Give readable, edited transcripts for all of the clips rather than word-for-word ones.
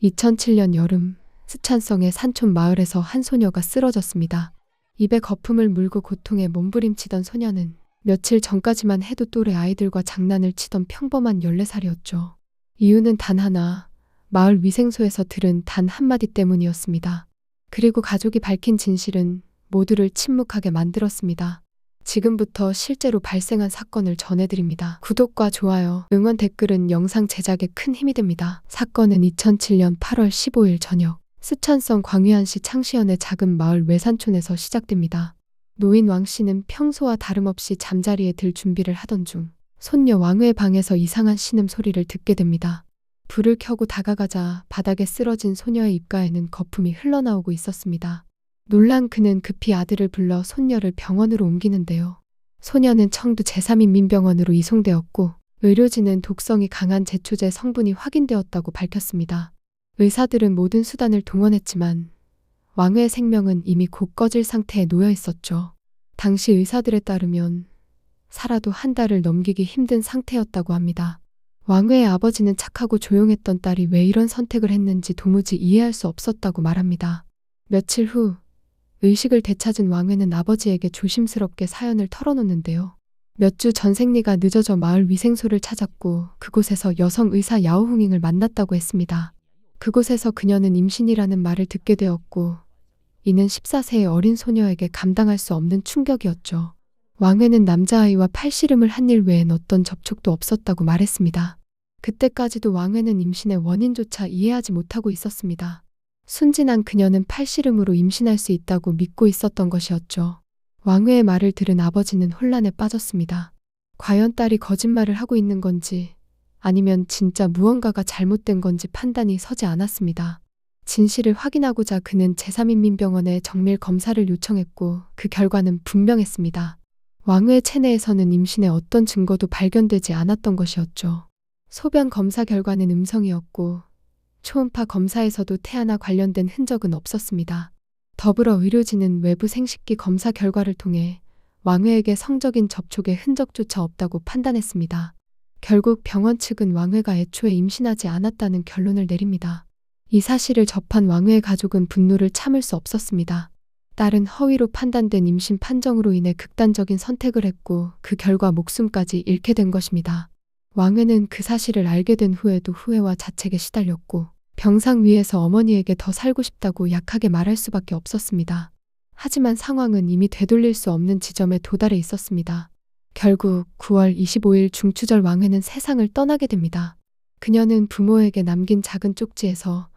2007년 여름, 스촨성의 산촌 마을에서 한 소녀가 쓰러졌습니다. 입에 거품을 물고 고통에 몸부림치던 소녀는 며칠 전까지만 해도 또래 아이들과 장난을 치던 평범한 14살이었죠. 이유는 단 하나, 마을 위생소에서 들은 단 한마디 때문이었습니다. 그리고 가족이 밝힌 진실은 모두를 침묵하게 만들었습니다. 지금부터 실제로 발생한 사건을 전해드립니다. 구독과 좋아요, 응원 댓글은 영상 제작에 큰 힘이 됩니다. 사건은 2007년 8월 15일 저녁, 스촨성 광위안시 창시현의 작은 마을 외산촌에서 시작됩니다. 노인 왕 씨는 평소와 다름없이 잠자리에 들 준비를 하던 중 손녀 왕후의 방에서 이상한 신음 소리를 듣게 됩니다. 불을 켜고 다가가자 바닥에 쓰러진 소녀의 입가에는 거품이 흘러나오고 있었습니다. 놀란 그는 급히 아들을 불러 손녀를 병원으로 옮기는데요. 소녀는 청두 제3인민병원으로 이송되었고 의료진은 독성이 강한 제초제 성분이 확인되었다고 밝혔습니다. 의사들은 모든 수단을 동원했지만 왕후의 생명은 이미 곧 꺼질 상태에 놓여 있었죠. 당시 의사들에 따르면 살아도 한 달을 넘기기 힘든 상태였다고 합니다. 왕후의 아버지는 착하고 조용했던 딸이 왜 이런 선택을 했는지 도무지 이해할 수 없었다고 말합니다. 며칠 후 의식을 되찾은 왕후는 아버지에게 조심스럽게 사연을 털어놓는데요. 몇 주 전 생리가 늦어져 마을 위생소를 찾았고 그곳에서 여성 의사 야오홍잉을 만났다고 했습니다. 그곳에서 그녀는 임신이라는 말을 듣게 되었고 이는 14세의 어린 소녀에게 감당할 수 없는 충격이었죠. 왕후는 남자아이와 팔씨름을 한 일 외엔 어떤 접촉도 없었다고 말했습니다. 그때까지도 왕후는 임신의 원인조차 이해하지 못하고 있었습니다. 순진한 그녀는 팔씨름으로 임신할 수 있다고 믿고 있었던 것이었죠. 왕후의 말을 들은 아버지는 혼란에 빠졌습니다. 과연 딸이 거짓말을 하고 있는 건지 아니면 진짜 무언가가 잘못된 건지 판단이 서지 않았습니다. 진실을 확인하고자 그는 제3인민병원에 정밀 검사를 요청했고 그 결과는 분명했습니다. 왕후의 체내에서는 임신의 어떤 증거도 발견되지 않았던 것이었죠. 소변 검사 결과는 음성이었고 초음파 검사에서도 태아나 관련된 흔적은 없었습니다. 더불어 의료진은 외부 생식기 검사 결과를 통해 왕후에게 성적인 접촉의 흔적조차 없다고 판단했습니다. 결국 병원 측은 왕후가 애초에 임신하지 않았다는 결론을 내립니다. 이 사실을 접한 왕후의 가족은 분노를 참을 수 없었습니다. 딸은 허위로 판단된 임신 판정으로 인해 극단적인 선택을 했고 그 결과 목숨까지 잃게 된 것입니다. 왕후는 그 사실을 알게 된 후에도 후회와 자책에 시달렸고 병상 위에서 어머니에게 더 살고 싶다고 약하게 말할 수밖에 없었습니다. 하지만 상황은 이미 되돌릴 수 없는 지점에 도달해 있었습니다. 결국 9월 25일 중추절 왕후는 세상을 떠나게 됩니다. 그녀는 부모에게 남긴 작은 쪽지에서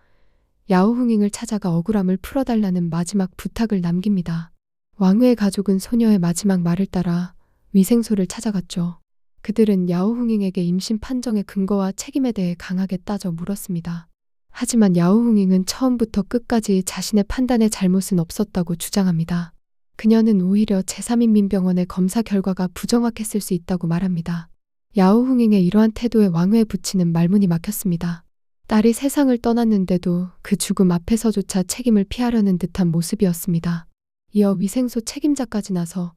야오홍잉을 찾아가 억울함을 풀어달라는 마지막 부탁을 남깁니다. 왕후의 가족은 소녀의 마지막 말을 따라 위생소를 찾아갔죠. 그들은 야오홍잉에게 임신 판정의 근거와 책임에 대해 강하게 따져 물었습니다. 하지만 야오홍잉은 처음부터 끝까지 자신의 판단에 잘못은 없었다고 주장합니다. 그녀는 오히려 제3인민병원의 검사 결과가 부정확했을 수 있다고 말합니다. 야오홍잉의 이러한 태도에 왕후에 붙이는 말문이 막혔습니다. 딸이 세상을 떠났는데도 그 죽음 앞에서조차 책임을 피하려는 듯한 모습이었습니다. 이어 위생소 책임자까지 나서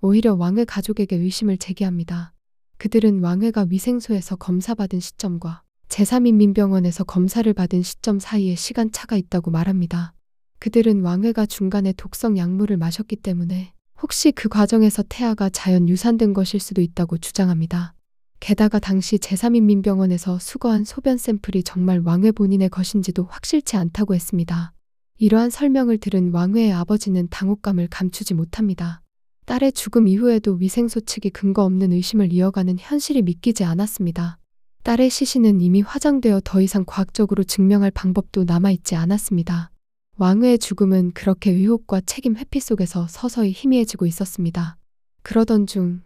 오히려 왕후 가족에게 의심을 제기합니다. 그들은 왕후가 위생소에서 검사받은 시점과 제3인민병원에서 검사를 받은 시점 사이에 시간차가 있다고 말합니다. 그들은 왕후가 중간에 독성 약물을 마셨기 때문에 혹시 그 과정에서 태아가 자연 유산된 것일 수도 있다고 주장합니다. 게다가 당시 제3인민병원에서 수거한 소변 샘플이 정말 왕후 본인의 것인지도 확실치 않다고 했습니다. 이러한 설명을 들은 왕후의 아버지는 당혹감을 감추지 못합니다. 딸의 죽음 이후에도 위생소 측이 근거 없는 의심을 이어가는 현실이 믿기지 않았습니다. 딸의 시신은 이미 화장되어 더 이상 과학적으로 증명할 방법도 남아있지 않았습니다. 왕후의 죽음은 그렇게 의혹과 책임 회피 속에서 서서히 희미해지고 있었습니다. 그러던 중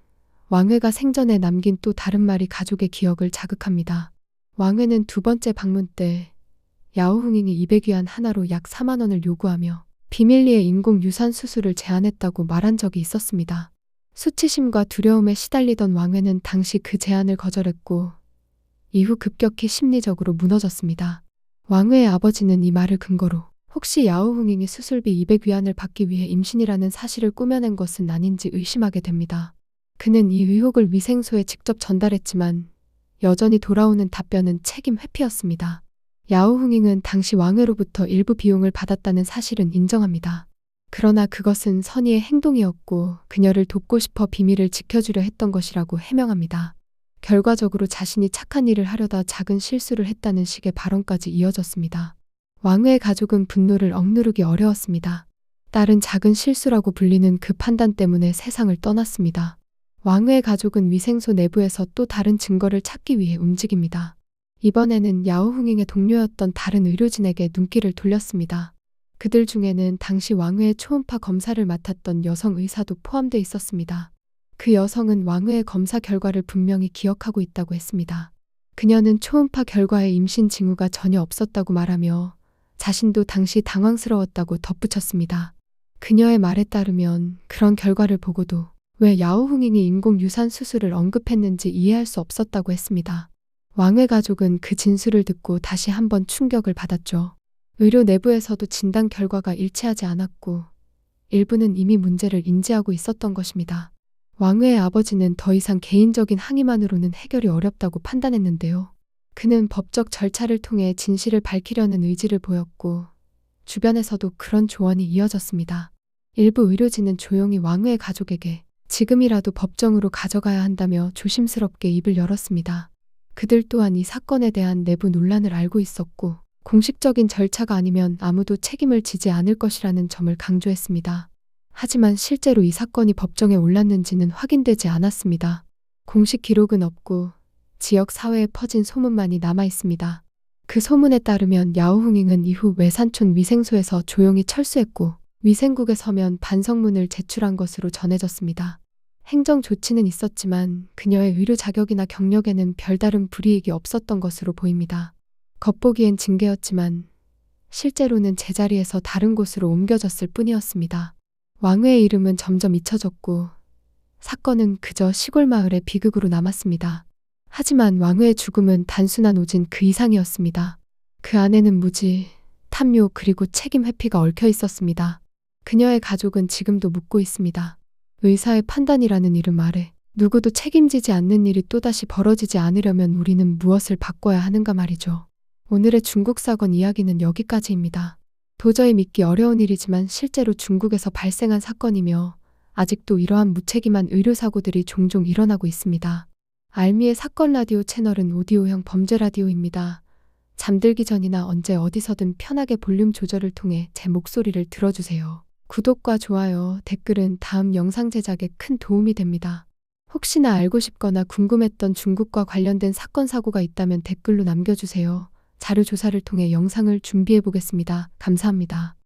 왕후가 생전에 남긴 또 다른 말이 가족의 기억을 자극합니다. 왕후는 두 번째 방문 때 야오홍잉이 200위안 하나로 약 4만 원을 요구하며 비밀리에 인공 유산 수술을 제안했다고 말한 적이 있었습니다. 수치심과 두려움에 시달리던 왕후는 당시 그 제안을 거절했고 이후 급격히 심리적으로 무너졌습니다. 왕후의 아버지는 이 말을 근거로 혹시 야오홍잉이 수술비 200위안을 받기 위해 임신이라는 사실을 꾸며낸 것은 아닌지 의심하게 됩니다. 그는 이 의혹을 위생소에 직접 전달했지만 여전히 돌아오는 답변은 책임 회피였습니다. 야오흥잉은 당시 왕회로부터 일부 비용을 받았다는 사실은 인정합니다. 그러나 그것은 선의의 행동이었고 그녀를 돕고 싶어 비밀을 지켜주려 했던 것이라고 해명합니다. 결과적으로 자신이 착한 일을 하려다 작은 실수를 했다는 식의 발언까지 이어졌습니다. 왕후의 가족은 분노를 억누르기 어려웠습니다. 딸은 작은 실수라고 불리는 그 판단 때문에 세상을 떠났습니다. 왕후의 가족은 위생소 내부에서 또 다른 증거를 찾기 위해 움직입니다. 이번에는 야오흥잉의 동료였던 다른 의료진에게 눈길을 돌렸습니다. 그들 중에는 당시 왕후의 초음파 검사를 맡았던 여성 의사도 포함되어 있었습니다. 그 여성은 왕후의 검사 결과를 분명히 기억하고 있다고 했습니다. 그녀는 초음파 결과에 임신 징후가 전혀 없었다고 말하며 자신도 당시 당황스러웠다고 덧붙였습니다. 그녀의 말에 따르면 그런 결과를 보고도 왜 야오흥잉이 인공유산 수술을 언급했는지 이해할 수 없었다고 했습니다. 왕후의 가족은 그 진술을 듣고 다시 한번 충격을 받았죠. 의료 내부에서도 진단 결과가 일치하지 않았고 일부는 이미 문제를 인지하고 있었던 것입니다. 왕후의 아버지는 더 이상 개인적인 항의만으로는 해결이 어렵다고 판단했는데요. 그는 법적 절차를 통해 진실을 밝히려는 의지를 보였고 주변에서도 그런 조언이 이어졌습니다. 일부 의료진은 조용히 왕후의 가족에게 지금이라도 법정으로 가져가야 한다며 조심스럽게 입을 열었습니다. 그들 또한 이 사건에 대한 내부 논란을 알고 있었고 공식적인 절차가 아니면 아무도 책임을 지지 않을 것이라는 점을 강조했습니다. 하지만 실제로 이 사건이 법정에 올랐는지는 확인되지 않았습니다. 공식 기록은 없고 지역 사회에 퍼진 소문만이 남아 있습니다. 그 소문에 따르면 야오흥잉은 이후 외산촌 위생소에서 조용히 철수했고 위생국에 서면 반성문을 제출한 것으로 전해졌습니다. 행정 조치는 있었지만 그녀의 의료 자격이나 경력에는 별다른 불이익이 없었던 것으로 보입니다. 겉보기엔 징계였지만 실제로는 제자리에서 다른 곳으로 옮겨졌을 뿐이었습니다. 왕후의 이름은 점점 잊혀졌고 사건은 그저 시골 마을의 비극으로 남았습니다. 하지만 왕후의 죽음은 단순한 오진 그 이상이었습니다. 그 안에는 무지, 탐욕 그리고 책임 회피가 얽혀 있었습니다. 그녀의 가족은 지금도 묻고 있습니다. 의사의 판단이라는 이름 아래 누구도 책임지지 않는 일이 또다시 벌어지지 않으려면 우리는 무엇을 바꿔야 하는가 말이죠. 오늘의 중국 사건 이야기는 여기까지입니다. 도저히 믿기 어려운 일이지만 실제로 중국에서 발생한 사건이며 아직도 이러한 무책임한 의료사고들이 종종 일어나고 있습니다. 알미의 사건 라디오 채널은 오디오형 범죄 라디오입니다. 잠들기 전이나 언제 어디서든 편하게 볼륨 조절을 통해 제 목소리를 들어주세요. 구독과 좋아요, 댓글은 다음 영상 제작에 큰 도움이 됩니다. 혹시나 알고 싶거나 궁금했던 중국과 관련된 사건 사고가 있다면 댓글로 남겨주세요. 자료 조사를 통해 영상을 준비해 보겠습니다. 감사합니다.